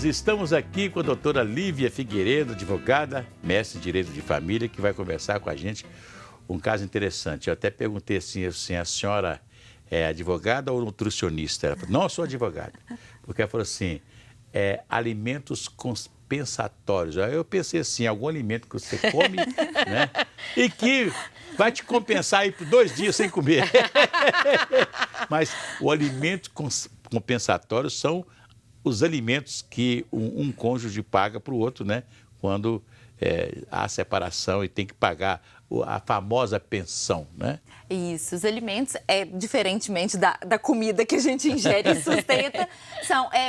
Estamos aqui com a doutora Lívia Figueiredo, advogada, mestre em Direito de Família, que vai conversar com a gente um caso interessante. Eu até perguntei assim, a senhora é advogada ou nutricionista? Ela falou, não, eu sou advogada. Porque ela falou assim, alimentos compensatórios. Aí eu pensei assim, algum alimento que você come, né? E que vai te compensar aí por 2 dias sem comer. Mas o alimento compensatório são os alimentos que um cônjuge paga para o outro, né? Quando há separação e tem que pagar a famosa pensão, né? Isso, os alimentos, diferentemente da comida que a gente ingere e sustenta,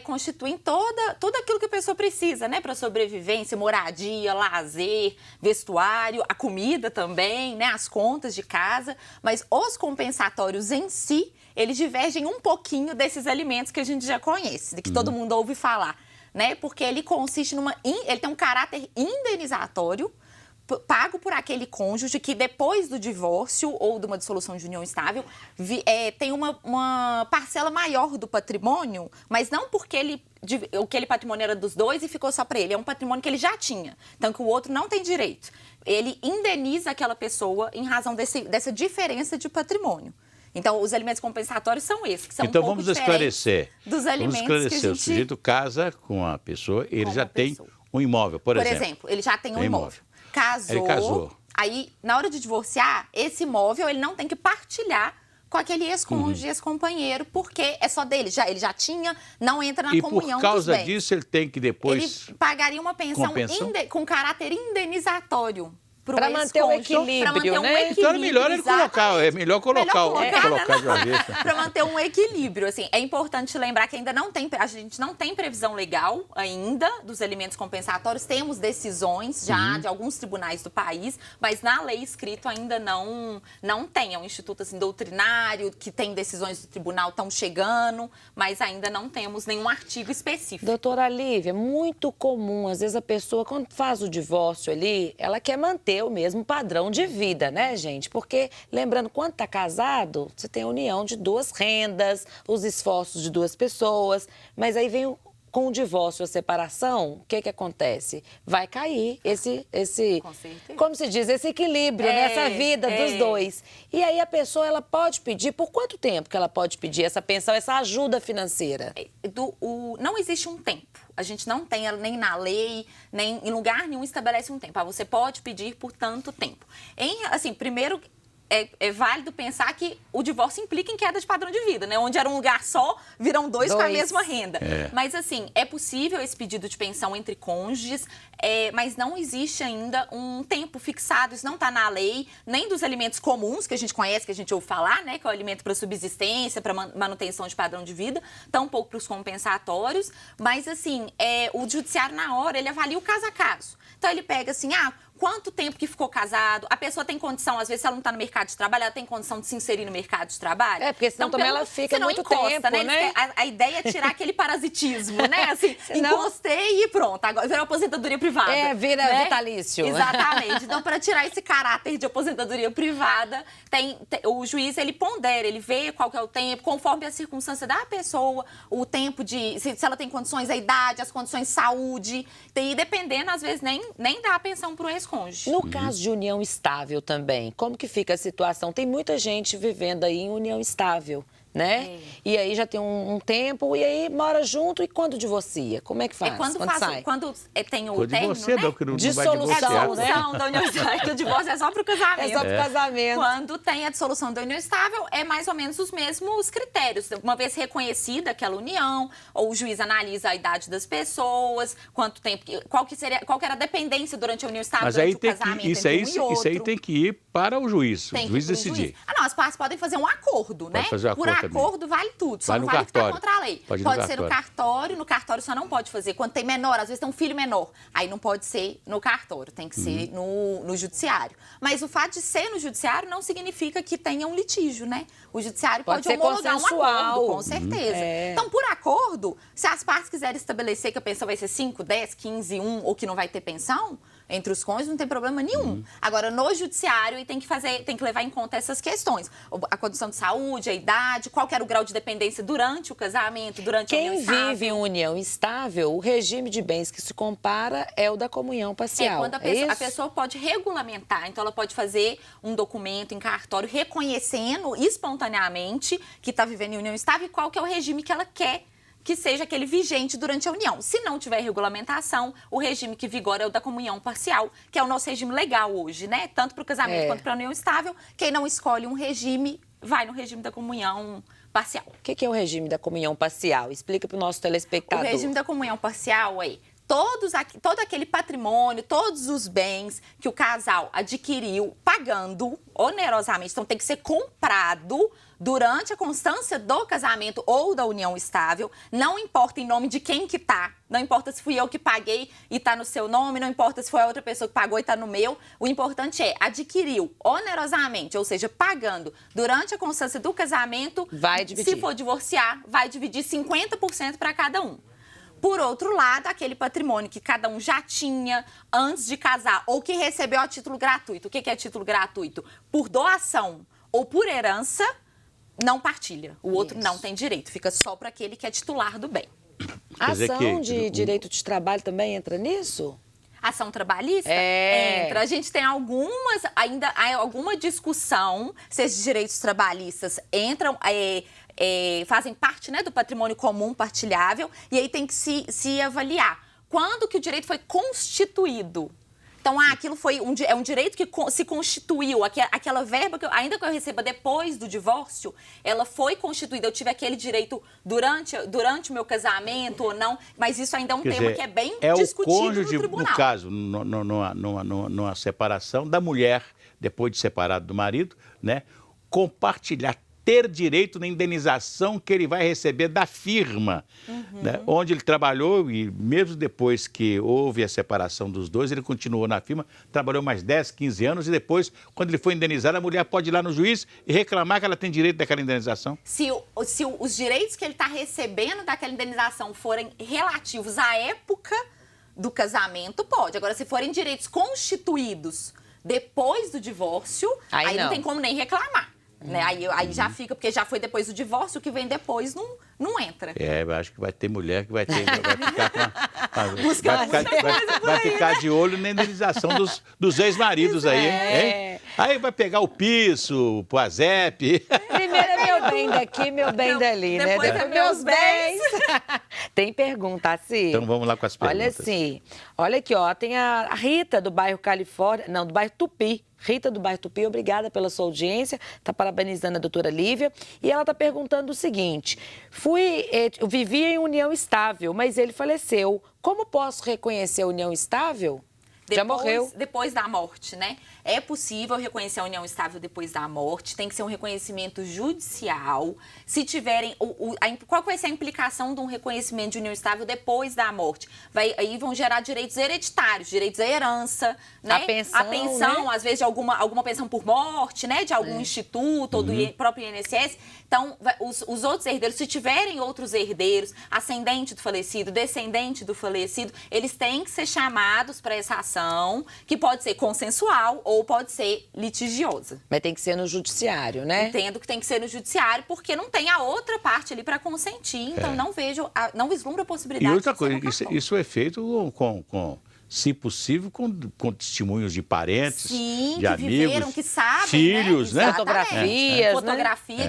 constituem tudo aquilo que a pessoa precisa, né? Para sobrevivência, moradia, lazer, vestuário, a comida também, né? As contas de casa. Mas os compensatórios em si, eles divergem um pouquinho desses alimentos que a gente já conhece, que todo mundo ouve falar, né? Porque ele consiste ele tem um caráter indenizatório, pago por aquele cônjuge que depois do divórcio ou de uma dissolução de união estável tem uma parcela maior do patrimônio, mas não porque aquele patrimônio era dos dois e ficou só para ele, é um patrimônio que ele já tinha, então que o outro não tem direito. Ele indeniza aquela pessoa em razão dessa diferença de patrimônio. Então, os alimentos compensatórios são esses, que são então, um pouco vamos esclarecer. Dos alimentos vamos esclarecer. que a gente... O sujeito casa com a pessoa, ele já tem um imóvel, por exemplo. Ele já tem um imóvel. Ele casou. Aí, na hora de divorciar, esse imóvel ele não tem que partilhar com aquele ex-cônjuge, ex-companheiro, porque é só dele. Ele já tinha, não entra na comunhão dos bens. E por causa disso, ele tem que depois... Ele pagaria uma pensão com caráter indenizatório. Para manter um equilíbrio, né? Então é melhor ele colocar, colocar de uma vez. Para manter um equilíbrio, assim, é importante lembrar que ainda a gente não tem previsão legal ainda dos alimentos compensatórios, temos decisões já de alguns tribunais do país, mas na lei escrito ainda não tem, é um instituto assim doutrinário que tem decisões do tribunal estão chegando, mas ainda não temos nenhum artigo específico. Doutora Lívia, muito comum, às vezes a pessoa quando faz o divórcio ali, ela quer manter o mesmo padrão de vida, né, gente? Porque, lembrando, quando tá casado, você tem a união de 2 rendas, os esforços de 2 pessoas, mas aí vem com o divórcio, a separação, o que acontece? Vai cair esse como se diz, esse equilíbrio nessa vida dos 2. E aí a pessoa, ela pode pedir, por quanto tempo que ela pode pedir essa pensão, essa ajuda financeira? Não existe um tempo. A gente não tem, nem na lei, nem em lugar nenhum estabelece um tempo. Você pode pedir por tanto tempo. Primeiro, é válido pensar que o divórcio implica em queda de padrão de vida, né? Onde era um lugar só, viram 2 com a mesma renda. Mas, assim, é possível esse pedido de pensão entre cônjuges, mas não existe ainda um tempo fixado. Isso não está na lei, nem dos alimentos comuns que a gente conhece, que a gente ouve falar, né? Que é o alimento para subsistência, para manutenção de padrão de vida, tampouco para os compensatórios. Mas, assim, o judiciário, na hora, ele avalia o caso a caso. Então, ele pega assim, quanto tempo que ficou casado, a pessoa tem condição, às vezes, se ela não está no mercado de trabalho, ela tem condição de se inserir no mercado de trabalho? Porque senão também ela fica muito tempo, né? A ideia é tirar aquele parasitismo, né? Assim, encostei e pronto, agora virou aposentadoria privada. Vira vitalício. Exatamente. Então, para tirar esse caráter de aposentadoria privada, o juiz, ele pondera, ele vê qual que é o tempo, conforme a circunstância da pessoa, o tempo de... Se ela tem condições, a idade, as condições de saúde, e dependendo, às vezes, nem dá a pensão para o ex-cônjuge. No caso de união estável também, como que fica a situação? Tem muita gente vivendo aí em união estável, né? E aí já tem um tempo, e aí mora junto, e quando divorcia? Como é que faz? Quando tem o término, né? Dissolução, né? Da união estável. O divórcio é só para o casamento. É só para o casamento. Quando tem a dissolução da união estável, é mais ou menos os mesmos critérios. Uma vez reconhecida aquela união, ou o juiz analisa a idade das pessoas, quanto tempo, qual que era a dependência durante a união estável, mas aí durante o casamento isso aí tem que ir para o juiz, o juiz decidir. As partes podem fazer um acordo, né? Por acordo vale tudo, só não vale o que está contra a lei. Pode ser no cartório só não pode fazer. Quando tem menor, às vezes tem um filho menor, aí não pode ser no cartório, tem que ser no judiciário. Mas o fato de ser no judiciário não significa que tenha um litígio, né? O judiciário pode homologar um acordo, com certeza. Então, por acordo, se as partes quiserem estabelecer que a pensão vai ser 5, 10, 15, 1 ou que não vai ter pensão, Entre os cônjuges não tem problema nenhum. Agora, no judiciário, tem que levar em conta essas questões. A condição de saúde, a idade, qual que era o grau de dependência durante o casamento, durante a união estável. Quem vive em união estável, o regime de bens que se compara é o da comunhão parcial. Quando a pessoa pode regulamentar, então ela pode fazer um documento em cartório reconhecendo espontaneamente que está vivendo em união estável e qual que é o regime que ela quer que seja aquele vigente durante a união. Se não tiver regulamentação, o regime que vigora é o da comunhão parcial, que é o nosso regime legal hoje, né? Tanto para o casamento quanto para a união estável. Quem não escolhe um regime, vai no regime da comunhão parcial. O que é o regime da comunhão parcial? Explica para o nosso telespectador. O regime da comunhão parcial é todo aquele patrimônio, todos os bens que o casal adquiriu pagando onerosamente, então tem que ser comprado durante a constância do casamento ou da união estável, não importa em nome de quem que tá, não importa se fui eu que paguei e tá no seu nome, não importa se foi a outra pessoa que pagou e tá no meu, o importante é adquiriu onerosamente, ou seja, pagando durante a constância do casamento, vai dividir. Se for divorciar, vai dividir 50% para cada um. Por outro lado, aquele patrimônio que cada um já tinha antes de casar ou que recebeu a título gratuito. O que é título gratuito? Por doação ou por herança, não partilha. O outro não tem direito, fica só para aquele que é titular do bem. A ação de direito de trabalho também entra nisso? Ação trabalhista? Entra. A gente tem ainda há alguma discussão se esses direitos trabalhistas entram... fazem parte, né, do patrimônio comum partilhável e aí tem que se avaliar. Quando que o direito foi constituído? Então, aquilo foi um direito que se constituiu, aquela verba, ainda que eu receba depois do divórcio, ela foi constituída. Eu tive aquele direito durante o meu casamento ou não, mas isso ainda é um tema que é bem discutido o cônjuge, no tribunal. No caso, numa separação da mulher, depois de separado do marido, né, compartilhar, ter direito na indenização que ele vai receber da firma, né, onde ele trabalhou e mesmo depois que houve a separação dos dois, ele continuou na firma, trabalhou mais 10, 15 anos e depois, quando ele foi indenizado, a mulher pode ir lá no juiz e reclamar que ela tem direito daquela indenização? Se os direitos que ele está recebendo daquela indenização forem relativos à época do casamento, pode. Agora, se forem direitos constituídos depois do divórcio, aí não tem como nem reclamar. Né? Aí já fica, porque já foi depois do divórcio, o que vem depois não entra. Eu acho que vai ter mulher que vai ficar de olho na indenização dos ex-maridos aí, hein? Aí vai pegar o piso, o Poazep. Primeiro é meu bem daqui, meu bem dali, né? Depois é meus bens. Tem pergunta, Cí? Então vamos lá com as perguntas. Olha assim, olha aqui, ó, tem a Rita do bairro Califórnia, não, do bairro Tupi. Rita do bairro Tupi, obrigada pela sua audiência, está parabenizando a doutora Lívia. E ela está perguntando o seguinte, eu vivia em união estável, mas ele faleceu. Como posso reconhecer a união estável? Já morreu. Depois da morte, né? É possível reconhecer a união estável depois da morte, tem que ser um reconhecimento judicial. Se tiverem... qual vai ser a implicação de um reconhecimento de união estável depois da morte? Aí vão gerar direitos hereditários, direitos à herança, né? A pensão, né? Às vezes de alguma pensão por morte, né? De algum instituto ou do próprio INSS. Então, os outros herdeiros, se tiverem outros herdeiros, ascendente do falecido, descendente do falecido, eles têm que ser chamados para essa ação, que pode ser consensual ou pode ser litigiosa. Mas tem que ser no judiciário, né? Entendo que tem que ser no judiciário, porque não tem a outra parte ali para consentir, então não vislumbro a possibilidade. E outra de coisa, isso é feito se possível, com testemunhos de parentes, de que amigos, viveram, que sabem, filhos, né? Fotografias,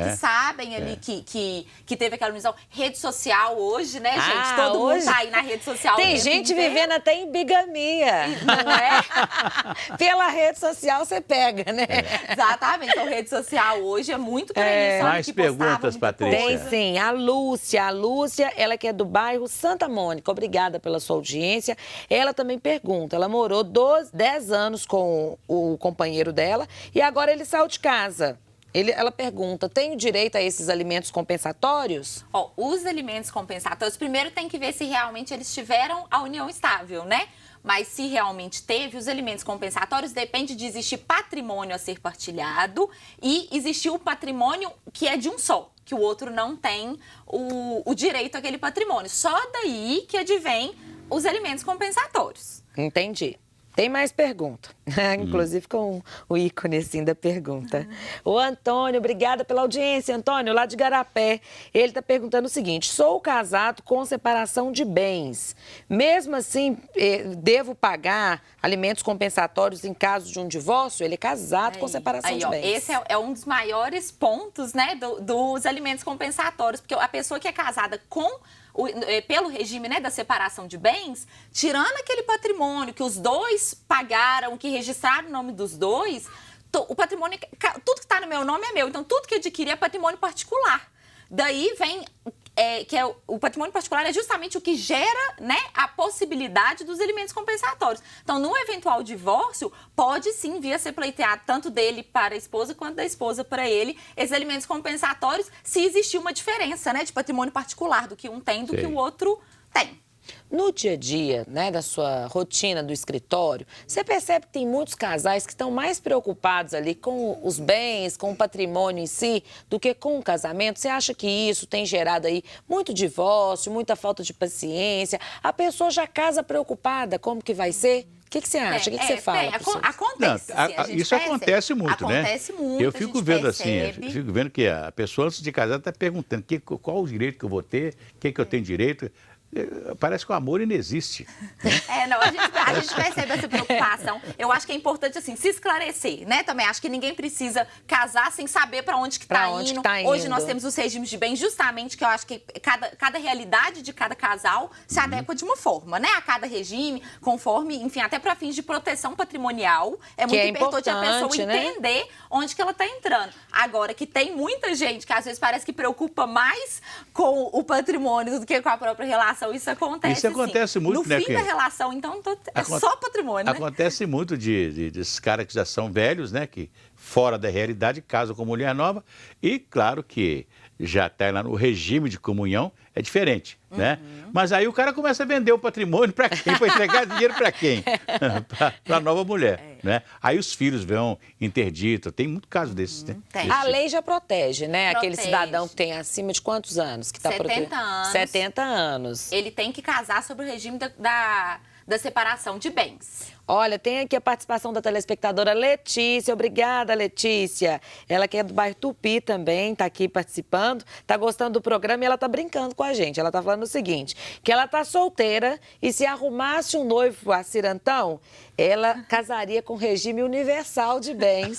que sabem ali que teve aquela missão. Rede social hoje, né, gente? Todo mundo tá aí na rede social. Tem gente vivendo até em bigamia. Não é? Pela rede social você pega, né? Exatamente. Então, rede social hoje é muito isso. Mais perguntas, Patrícia? Tem sim. A Lúcia, ela que é do bairro Santa Mônica. Obrigada pela sua audiência. Ela também pergunta, ela morou 10 anos com o companheiro dela e agora ele saiu de casa. Ela pergunta, tenho direito a esses alimentos compensatórios? Os alimentos compensatórios, primeiro tem que ver se realmente eles tiveram a união estável, né? Mas se realmente teve, os alimentos compensatórios depende de existir patrimônio a ser partilhado e existir o patrimônio que é de um só, que o outro não tem o direito àquele patrimônio. Só daí que advém os alimentos compensatórios. Entendi. Tem mais pergunta, inclusive com o ícone assim da pergunta. O Antônio, obrigada pela audiência, Antônio, lá de Garapé. Ele está perguntando o seguinte: sou casado com separação de bens. Mesmo assim, devo pagar alimentos compensatórios em caso de um divórcio? Ele é casado com separação de bens. Esse é um dos maiores pontos, né, dos alimentos compensatórios, porque a pessoa que é casada pelo regime, né, da separação de bens, tirando aquele patrimônio que os dois pagaram, que registraram o nome dos dois, o patrimônio, tudo que está no meu nome é meu, então tudo que adquiri é patrimônio particular. Daí vem, o patrimônio particular é justamente o que gera, né, a possibilidade dos alimentos compensatórios. Então, no eventual divórcio, pode sim vir a ser pleiteado tanto dele para a esposa quanto da esposa para ele, esses alimentos compensatórios, se existir uma diferença, né, de patrimônio particular do que um tem, do que o outro tem. No dia a dia, né, da sua rotina do escritório, você percebe que tem muitos casais que estão mais preocupados ali com os bens, com o patrimônio em si, do que com o casamento? Você acha que isso tem gerado aí muito divórcio, muita falta de paciência? A pessoa já casa preocupada, como que vai ser? O que você acha? O que você fala? Acontece. Isso acontece muito, né? Acontece muito. Eu fico vendo assim, fico vendo que a pessoa antes de casar está perguntando qual o direito que eu vou ter, o que eu tenho direito. Parece que o amor inexiste. Não, a gente percebe essa preocupação. Eu acho que é importante, assim, se esclarecer, né? Também acho que ninguém precisa casar sem saber para onde que tá indo. Hoje nós temos os regimes de bens, justamente, que eu acho que cada realidade de cada casal se adequa de uma forma, né? A cada regime, conforme, enfim, até para fins de proteção patrimonial, é muito importante a pessoa entender onde que ela tá entrando. Agora, que tem muita gente que às vezes parece que preocupa mais com o patrimônio do que com a própria relação. Isso acontece muito, no fim da relação, então, só patrimônio, né? Acontece muito desses caras que já são velhos, né? Que fora da realidade casam com mulher nova. E claro que já está lá no regime de comunhão, é diferente, né? Mas aí o cara começa a vender o patrimônio para quem? Para entregar dinheiro para quem? Para a nova mulher, né? Aí os filhos vão interdito, tem muito caso desses, né? A lei já protege, né? Aquele cidadão que tem acima de quantos anos? Que tá 70 anos. 70 anos. Ele tem que casar sobre o regime da separação de bens. Olha, tem aqui a participação da telespectadora Letícia. Obrigada, Letícia. Ela que é do bairro Tupi também, tá aqui participando, tá gostando do programa e ela tá brincando com a gente. Ela tá falando o seguinte, que ela tá solteira e se arrumasse um noivo acirantão, ela casaria com regime universal de bens.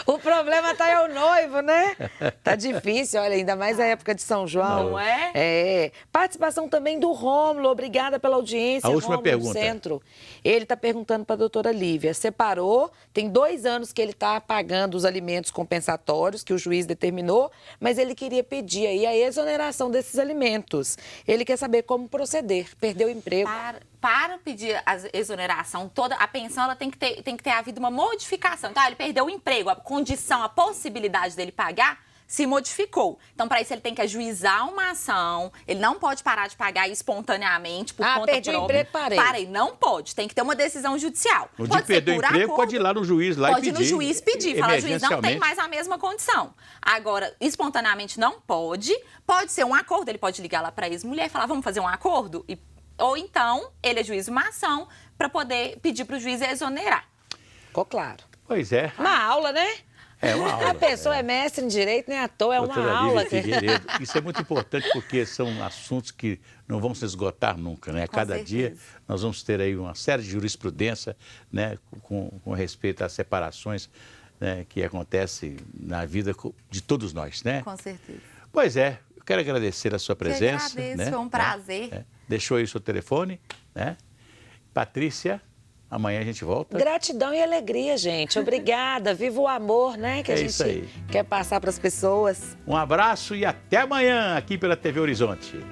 O problema tá é o noivo, né? Tá difícil, olha, ainda mais a época de São João. Não é? Participação também do Rômulo, obrigada pela audiência. A última Rômulo, pergunta. Ele está perguntando para a doutora Lívia, separou, tem 2 anos que ele está pagando os alimentos compensatórios que o juiz determinou, mas ele queria pedir aí a exoneração desses alimentos. Ele quer saber como proceder, perdeu o emprego. Para pedir a exoneração toda, a pensão ela tem que ter havido uma modificação. Então, ele perdeu o emprego, a condição, a possibilidade dele pagar se modificou. Então, para isso, ele tem que ajuizar uma ação, ele não pode parar de pagar espontaneamente por conta perdi o emprego, parei. Não pode, tem que ter uma decisão judicial. No dia que perdeu o emprego, pode ir lá no juiz lá e pedir. Pode ir no juiz pedir, falar, juiz, não tem mais a mesma condição. Agora, espontaneamente não pode ser um acordo, ele pode ligar lá para a ex-mulher e falar, vamos fazer um acordo? Ou então, ele ajuiza uma ação para poder pedir para o juiz exonerar. Ficou claro. Pois é. Uma aula, né? É uma aula. A pessoa é mestre em direito, nem à toa, é uma aula. Isso é muito importante porque são assuntos que não vão se esgotar nunca, né? Cada dia nós vamos ter aí uma série de jurisprudência, né? Com respeito às separações, né? Que acontecem na vida de todos nós, né? Com certeza. Pois é, eu quero agradecer a sua presença. Eu agradeço, né? Foi um prazer. Deixou aí o seu telefone, né? Patrícia, amanhã a gente volta. Gratidão e alegria, gente. Obrigada. Viva o amor, né? Que a gente quer passar para as pessoas. Um abraço e até amanhã aqui pela TV Horizonte.